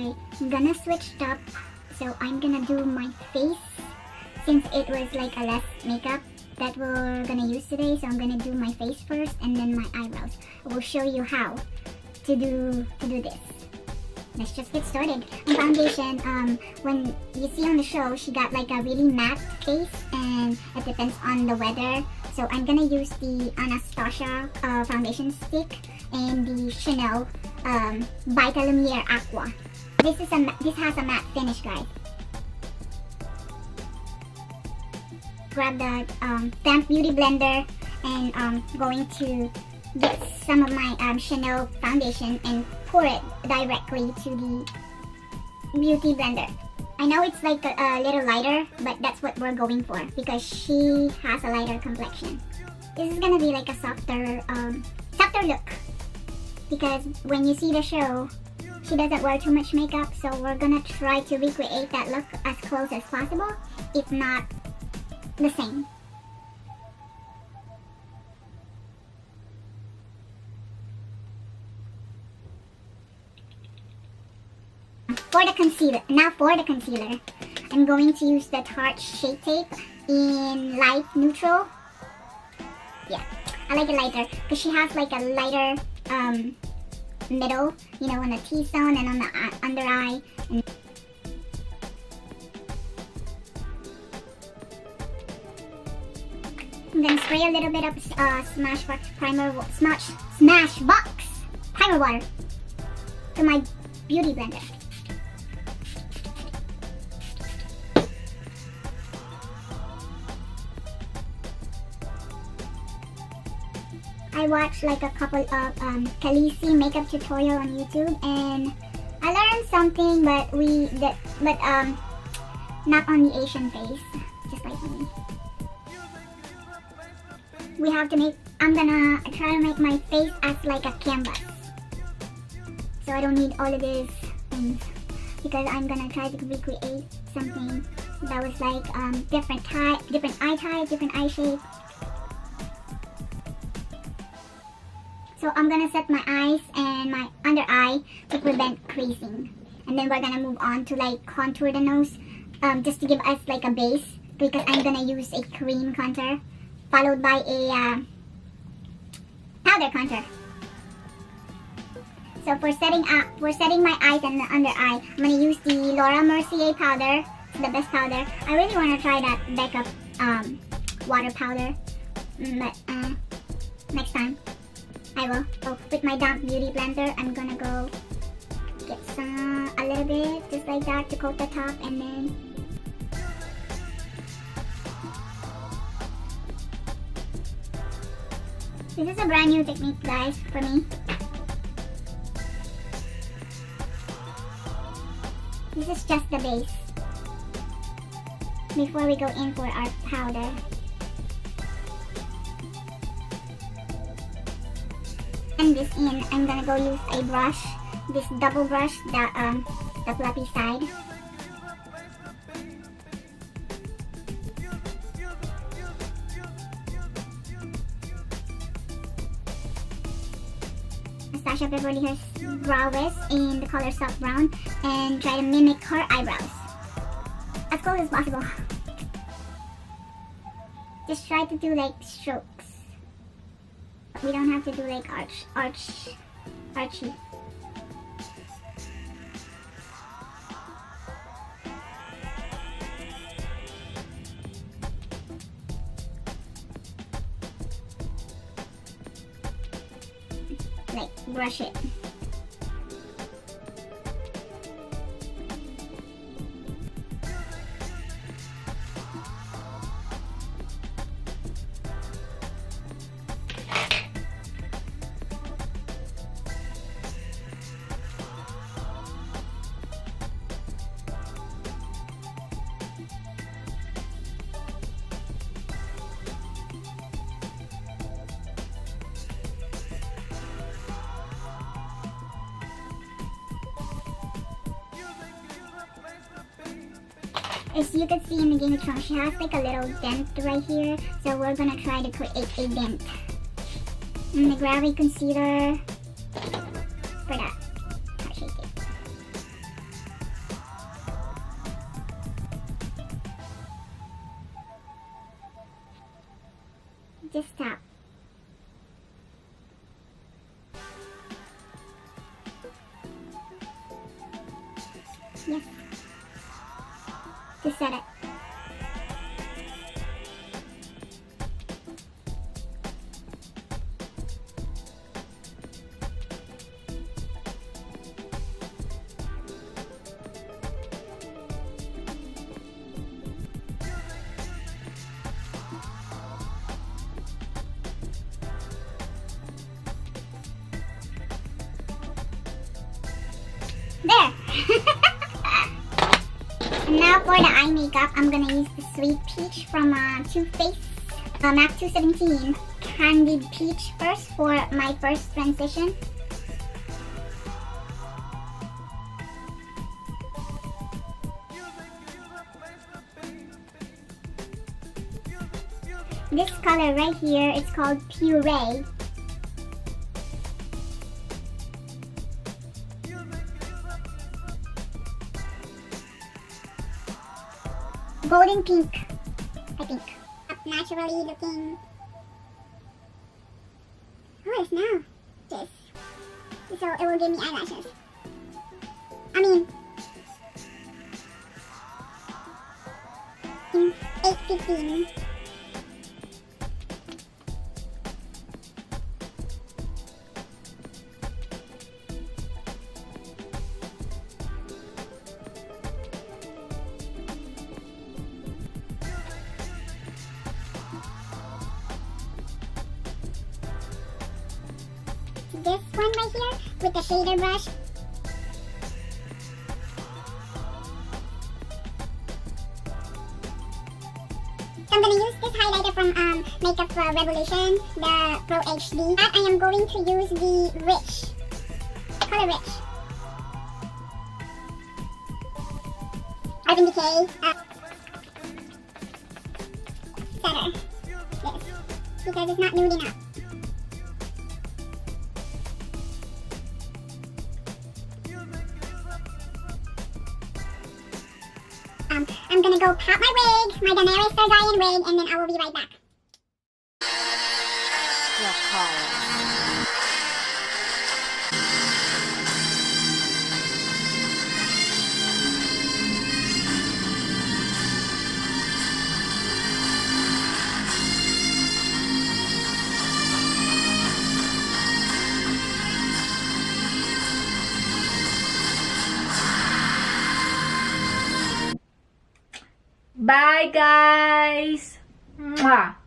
I'm gonna switch it up. So I'm gonna do my face since it was like a less makeup that we're gonna use today. So I'm gonna do my face first and then my eyebrows. I will show you how to do this. Let's just get started. On foundation, when you see on the show, she got like a really matte face and it depends on the weather. So I'm gonna use the Anastasia foundation stick and the Chanel vitalumière aqua. This has a matte finish, guys. Grab the damp beauty blender and going to get some of my Chanel foundation and pour it directly to the beauty blender. I know it's like a little lighter, but that's what we're going for because she has a lighter complexion. This is gonna be like a softer look because when you see the show, she doesn't wear too much makeup, so we're gonna try to recreate that look as close as possible, if not the same. For the concealer, I'm going to use the Tarte Shapetape in light neutral. Yeah, I like it lighter because she has like a lighter middle, you know, on the T-zone and on the under eye. I'm gonna spray a little bit of Smashbox primer water to my beauty blender. I watched like a couple of Khaleesi makeup tutorial on YouTube and I learned something, but not on the Asian face, just like me. We have to make, I'm gonna try to make my face as like a canvas. So I don't need all of these things because I'm gonna try to recreate something that was like different eye type, different eye shape. So I'm gonna set my eyes and my under eye to prevent creasing. And then we're gonna move on to like contour the nose just to give us like a base because I'm gonna use a cream contour followed by a powder contour. So for setting my eyes and the under eye, I'm gonna use the Mercier powder, the best powder. I really wanna try that Becca water powder, but next time I will. So with my damp beauty blender, I'm gonna go get a little bit just like that to coat the top, and then this is a brand new technique, guys, for me. This is just the base before we go in for our powder. And this in, I'm gonna go use a brush, this double brush, the fluffy side. Anastasia Beverly Hills brow wiz in the color soft brown and try to mimic her eyebrows as close as possible. Just try to do like strokes. We don't have to do like archy. Like brush it. As you can see in the Game of Thrones, she has like a little dent right here, so we're gonna try to create a dent. I'm gonna grab a concealer for that. I'll shake it. Just tap. Yes. To set it. There! And now for the eye makeup, I'm gonna use the Sweet Peach from Too Faced MAC 217 Candied Peach first for my first transition. This color right here, it's called Puree. Golden pink, I think. Naturally looking. Oh, it's now. So it will give me eyelashes. I mean, 8:15. This one right here with the shader brush. So I'm gonna use this highlighter from Makeup Revolution, the Pro HD. And I am going to use the Color Rich. Urban Decay setter. This, because it's not nude enough. I'm gonna go pop my wig, my Daenerys Targaryen wig, and then I will be right back. Bye guys! Mwah!